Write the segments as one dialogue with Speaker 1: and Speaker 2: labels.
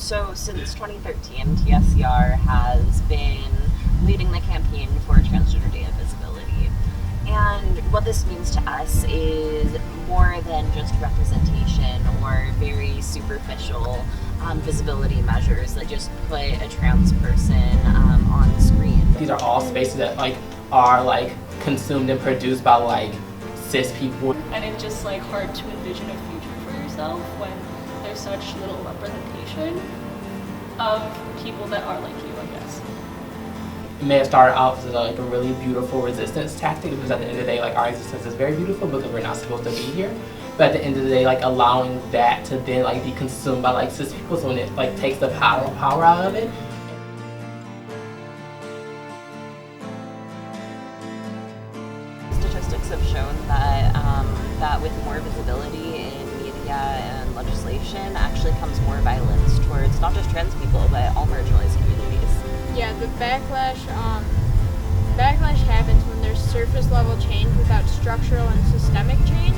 Speaker 1: So since 2013, TSCR has been leading the campaign for Transgender Day of Visibility. And what this means to us is more than just representation or very superficial visibility measures that just put a trans person on the screen.
Speaker 2: These are all spaces that are consumed and produced by cis people.
Speaker 3: And it's just hard to envision a future for yourself when there's such little representation of people that are like you, I guess.
Speaker 2: It may have started out as a really beautiful resistance tactic, because at the end of the day, our existence is very beautiful because we're not supposed to be here. But at the end of the day, allowing that to then be consumed by cis people, so when it takes the power out of it.
Speaker 1: Statistics have shown that that with more visibility in media and legislation actually comes more violence towards not just trans people but all marginalized communities.
Speaker 4: Yeah, the backlash happens when there's surface level change without structural and systemic change.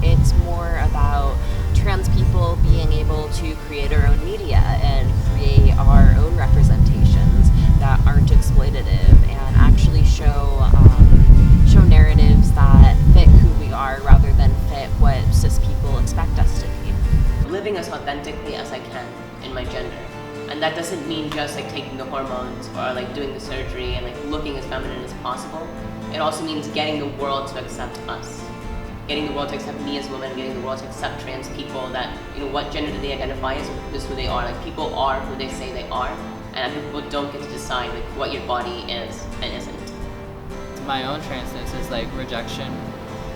Speaker 1: It's more about trans people being able to create our own media and create our own representations that aren't exploitative and actually show narratives that fit who we are rather than fit what cis people expect us to be.
Speaker 5: Living as authentically as I can in my gender. And that doesn't mean just taking the hormones or doing the surgery and looking as feminine as possible. It also means getting the world to accept us. Getting the world to accept me as a woman, getting the world to accept trans people that, what gender do they identify as, this is who they are. People are who they say they are, and people don't get to decide what your body is and isn't.
Speaker 6: My own transness is rejection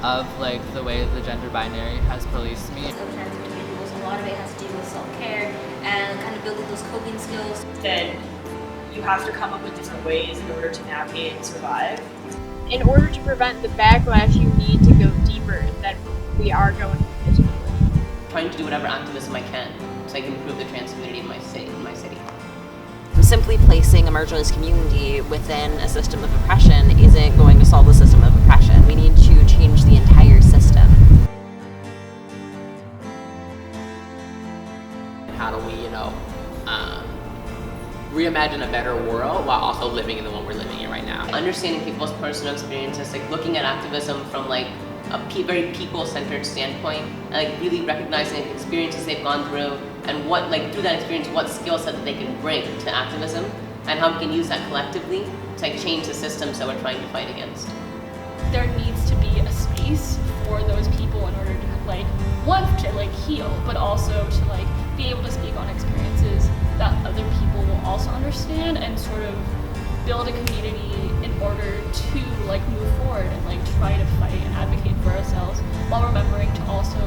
Speaker 6: of the way the gender binary has policed me.
Speaker 7: Of trans individuals, a lot of it has to do with self-care and kind of building those coping skills.
Speaker 8: Then you have to come up with different ways in order to navigate and survive.
Speaker 4: In order to prevent the backlash, you need to go deeper than we are going physically.
Speaker 5: Trying to do whatever activism I can so I can improve the trans community in my city.
Speaker 1: Simply placing a marginalized community within a system of oppression isn't going to solve the system of oppression. We need to change the entire system.
Speaker 2: How do we, reimagine a better world while also living in the one we're living in right now?
Speaker 5: Understanding people's personal experiences, looking at activism from a very people-centered standpoint, and really recognizing experiences they've gone through and what, through that experience, what skill set that they can bring to activism and how we can use that collectively to change the systems that we're trying to fight against.
Speaker 3: There needs to be a space for those people in order to one, to heal, but also to be able to speak on experiences that other people will also understand and sort of build a community in order to move forward and try to fight and advocate for ourselves while remembering to also